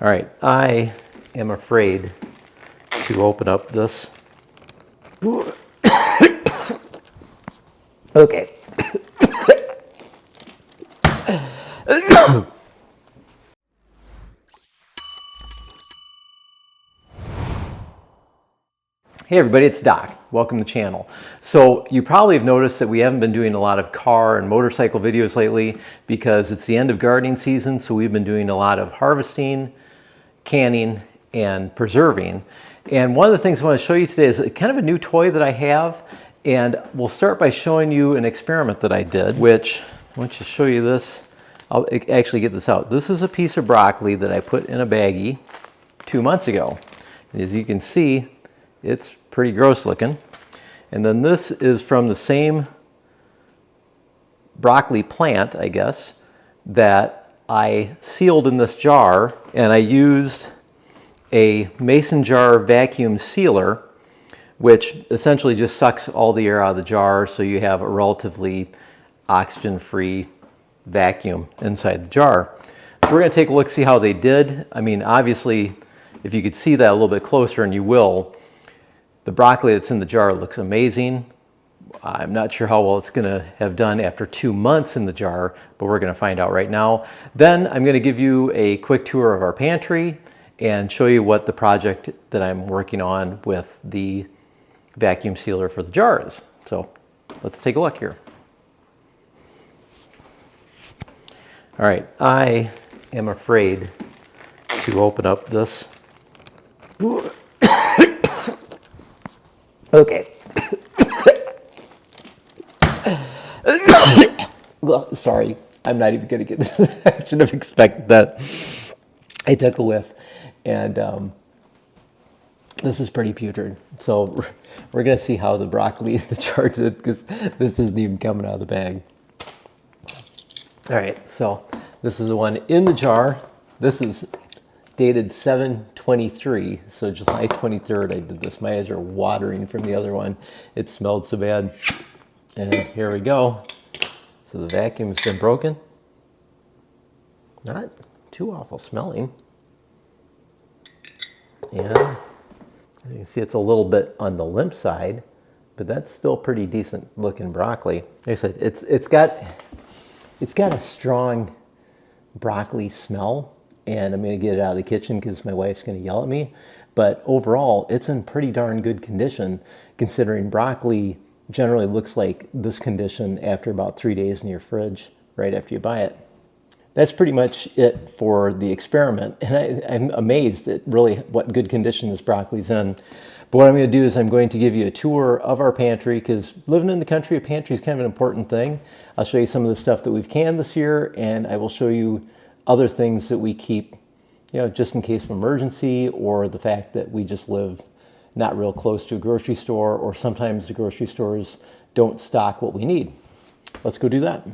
All right, I am afraid to open up this. Okay. Hey everybody, it's Doc. Welcome to the channel. So you probably have noticed that we haven't been doing a lot of car and motorcycle videos lately because it's the end of gardening season, so we've been doing a lot of harvesting, canning, and preserving. And one of the things I want to show you today is kind of a new toy that I have, and we'll start by showing you an experiment that I did, which, I want to show you this. I'll actually get this out. This is a piece of broccoli that I put in a baggie 2 months ago. And as you can see, it's pretty gross looking. And then this is from the same broccoli plant, I guess, that I sealed in this jar, and I used a mason jar vacuum sealer, which essentially just sucks all the air out of the jar, so you have a relatively oxygen-free vacuum inside the jar. So we're going to take a look, see how they did. I mean, obviously, if you could see that a little bit closer, and you will, the broccoli that's in the jar looks amazing. I'm not sure how well it's going to have done after 2 months in the jar, but we're going to find out right now. Then I'm going to give you a quick tour of our pantry and show you what the project that I'm working on with the vacuum sealer for the jar is. So let's take a look here. All right, I am afraid to open up this. Okay. Sorry, I'm not even going to get this. I should have expected that. I took a whiff, and this is pretty putrid. So we're going to see how the broccoli in the jar did, because this isn't even coming out of the bag. All right, so this is the one in the jar. This is dated 7/23, so July 23rd I did this. My eyes are watering from the other one. It smelled so bad. And here we go. So the vacuum's been broken. Not too awful smelling. And you can see it's a little bit on the limp side, but that's still pretty decent looking broccoli. Like I said, it's got a strong broccoli smell, and I'm going to get it out of the kitchen because my wife's going to yell at me. But overall, it's in pretty darn good condition, considering broccoli generally looks like this condition after about 3 days in your fridge, right after you buy it. That's pretty much it for the experiment, and I'm amazed at really what good condition this broccoli's in. But what I'm going to do is I'm going to give you a tour of our pantry, because living in the country, a pantry is kind of an important thing. I'll show you some of the stuff that we've canned this year, and I will show you other things that we keep, just in case of emergency, or the fact that we just live not real close to a grocery store, or sometimes the grocery stores don't stock what we need. Let's go do that.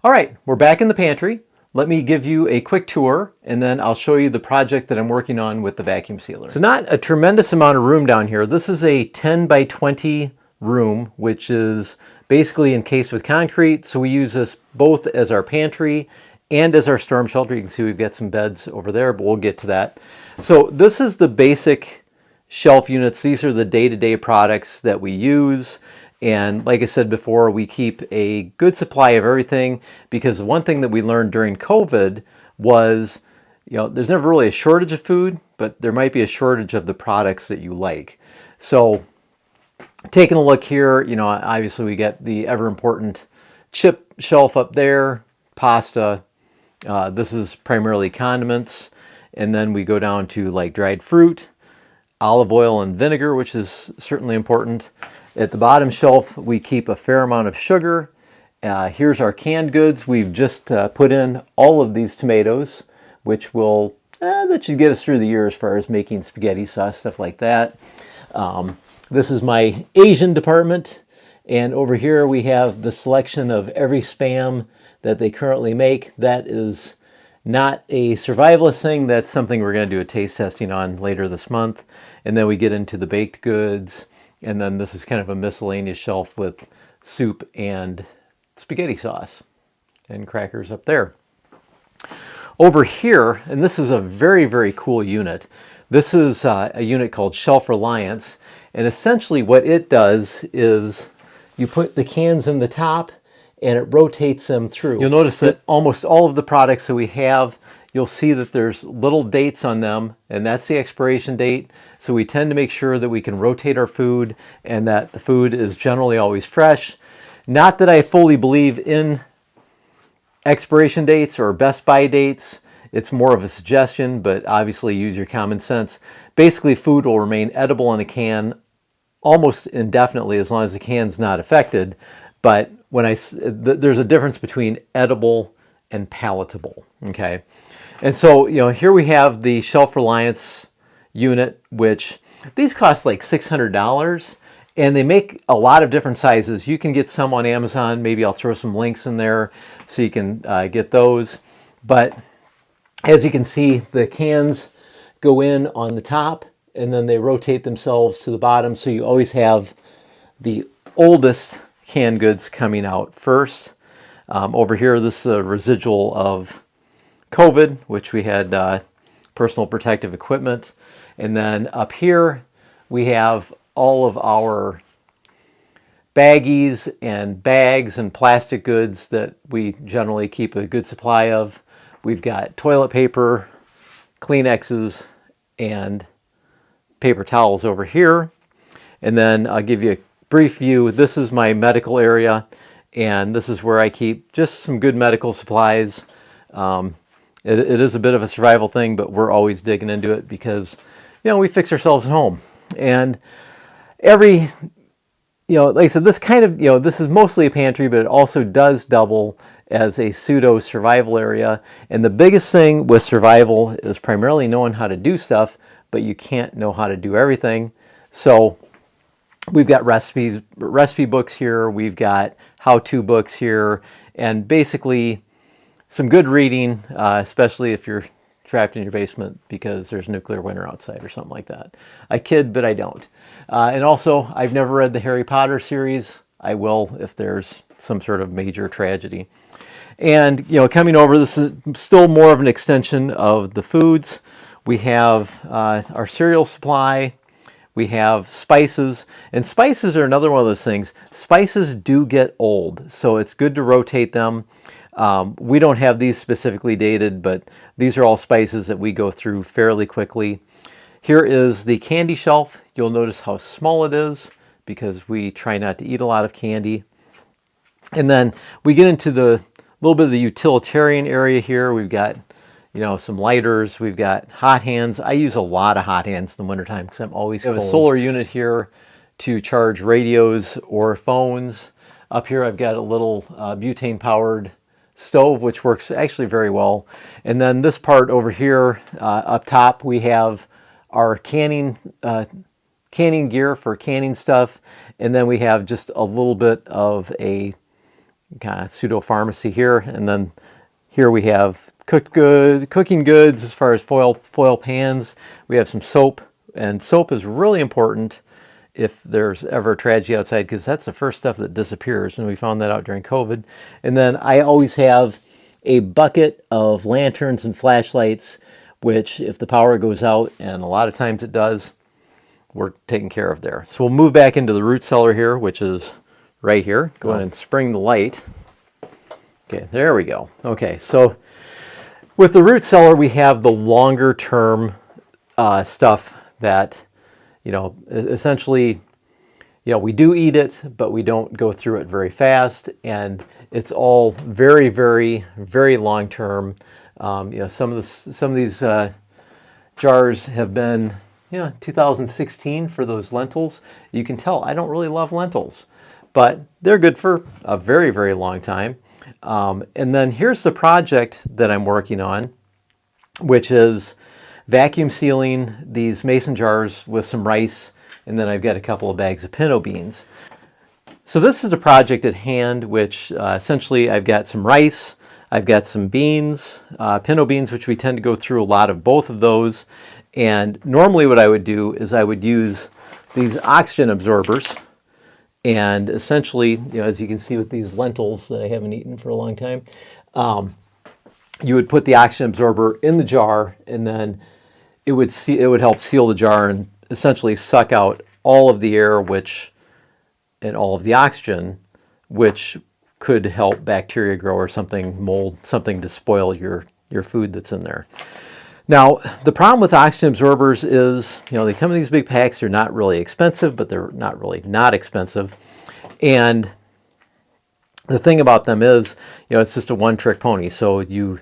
All right, we're back in the pantry. Let me give you a quick tour, and then I'll show you the project that I'm working on with the vacuum sealer. So not a tremendous amount of room down here. This is a 10 by 20 room, which is basically encased with concrete. So we use this both as our pantry and as our storm shelter. You can see we've got some beds over there, but we'll get to that. So this is the basic shelf units. These are the day-to-day products that we use. And like I said before, we keep a good supply of everything, because one thing that we learned during COVID was, there's never really a shortage of food, but there might be a shortage of the products that you like. So taking a look here, obviously we get the ever important chip shelf up there, pasta. This is primarily condiments. And then we go down to like dried fruit, olive oil and vinegar, which is certainly important. At the bottom shelf, we keep a fair amount of sugar. Here's our canned goods. We've just put in all of these tomatoes, which will, that should get us through the year as far as making spaghetti sauce, stuff like that. This is my Asian department. And over here we have the selection of every Spam that they currently make. That is not a survivalist thing. That's something we're going to do a taste testing on later this month. And then we get into the baked goods. And then this is kind of a miscellaneous shelf with soup and spaghetti sauce and crackers up there. Over here, and this is a very, very cool unit. This is a unit called Shelf Reliance, and essentially what it does is you put the cans in the top and it rotates them through. You'll notice that almost all of the products that we have, you'll see that there's little dates on them, and that's the expiration date. So we tend to make sure that we can rotate our food and that the food is generally always fresh. Not that I fully believe in expiration dates or best by dates. It's more of a suggestion, but obviously use your common sense. Basically, food will remain edible in a can almost indefinitely as long as the can's not affected. But when there's a difference between edible and palatable, okay? And so, here we have the Shelf Reliance unit, which these cost like $600, and they make a lot of different sizes. You can get some on Amazon. Maybe I'll throw some links in there so you can get those. But as you can see, the cans go in on the top and then they rotate themselves to the bottom. So you always have the oldest canned goods coming out first. Over here, this is a residual of COVID, which we had personal protective equipment. And then up here, we have all of our baggies and bags and plastic goods that we generally keep a good supply of. We've got toilet paper, Kleenexes, and paper towels over here. And then I'll give you a brief view. This is my medical area, and this is where I keep just some good medical supplies. It is a bit of a survival thing, but we're always digging into it because, we fix ourselves at home. And like I said, this kind of, this is mostly a pantry, but it also does double as a pseudo survival area. And the biggest thing with survival is primarily knowing how to do stuff, but you can't know how to do everything. So we've got recipe books here, we've got how-to books here, and basically some good reading, especially if you're trapped in your basement because there's nuclear winter outside or something like that. I kid, but I don't. And also, I've never read the Harry Potter series. I will if there's some sort of major tragedy. And, coming over, this is still more of an extension of the foods. We have our cereal supply. We have spices. And spices are another one of those things. Spices do get old, so it's good to rotate them. We don't have these specifically dated, but these are all spices that we go through fairly quickly. Here is the candy shelf. You'll notice how small it is because we try not to eat a lot of candy. And then we get into the little bit of the utilitarian area here. We've got, some lighters. We've got hot hands. I use a lot of hot hands in the wintertime because I'm always cold. I have a solar unit here to charge radios or phones. Up here I've got a little butane-powered stove, which works actually very well. And then this part over here, up top, we have our canning gear for canning stuff. And then we have just a little bit of a kind of pseudo pharmacy here. And then here we have cooking goods as far as foil pans. We have some soap, and soap is really important if there's ever a tragedy outside, because that's the first stuff that disappears, and we found that out during COVID. And then I always have a bucket of lanterns and flashlights, which if the power goes out, and a lot of times it does, we're taken care of there. So we'll move back into the root cellar here, which is right here. Go ahead and spring the light. Okay, there we go. Okay, so with the root cellar, we have the longer term stuff that, essentially, we do eat it, but we don't go through it very fast, and it's all very, very, very long term. Some of these jars have been, 2016 for those lentils. You can tell I don't really love lentils, but they're good for a very, very long time. And then here's the project that I'm working on, which is vacuum sealing these mason jars with some rice, and then I've got a couple of bags of pinto beans. So this is the project at hand, which essentially I've got some rice, I've got some beans, pinto beans, which we tend to go through a lot of both of those. And normally what I would do is I would use these oxygen absorbers, and essentially, as you can see with these lentils that I haven't eaten for a long time, you would put the oxygen absorber in the jar, and then it would help seal the jar and essentially suck out all of the air and all of the oxygen, which could help bacteria grow or something, mold, something to spoil your food that's in there. Now, the problem with oxygen absorbers is, they come in these big packs. They're not really expensive, but they're not really not expensive. And the thing about them is, it's just a one-trick pony. So you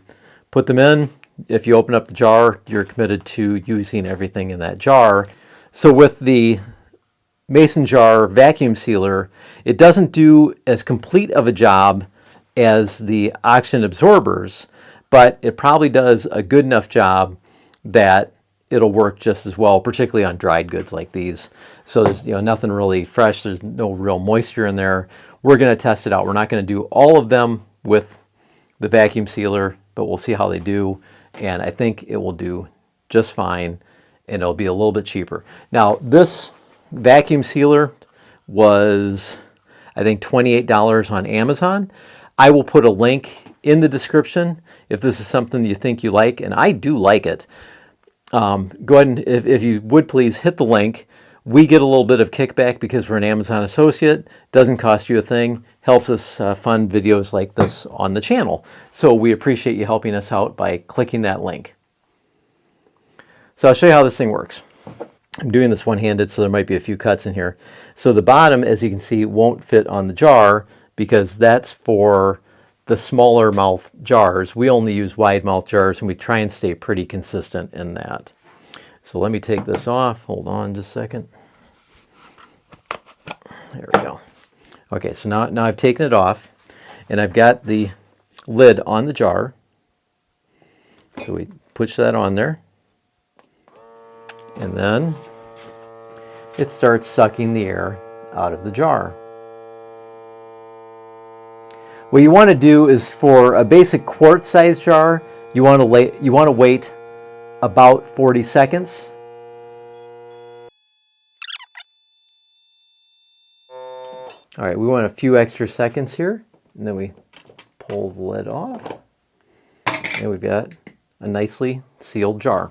put them in. If you open up the jar, you're committed to using everything in that jar. So with the mason jar vacuum sealer, it doesn't do as complete of a job as the oxygen absorbers, but it probably does a good enough job that it'll work just as well, particularly on dried goods like these. So there's nothing really fresh. There's no real moisture in there. We're going to test it out. We're not going to do all of them with the vacuum sealer, but we'll see how they do. And I think it will do just fine, and it'll be a little bit cheaper. Now, this vacuum sealer was, I think, $28 on Amazon. I will put a link in the description if this is something you think you like, and I do like it. Go ahead and, if you would please, hit the link. We get a little bit of kickback because we're an Amazon associate. Doesn't cost you a thing. Helps us fund videos like this on the channel. So we appreciate you helping us out by clicking that link. So I'll show you how this thing works. I'm doing this one-handed, so there might be a few cuts in here. So the bottom, as you can see, won't fit on the jar because that's for the smaller mouth jars. We only use wide mouth jars, and we try and stay pretty consistent in that. So let me take this off. Hold on just a second. There we go. Okay, so now I've taken it off, and I've got the lid on the jar. So we push that on there, and then it starts sucking the air out of the jar. What you want to do is, for a basic quart size jar, you want to wait about 40 seconds. All right, we want a few extra seconds here, and then we pull the lid off, and we've got a nicely sealed jar.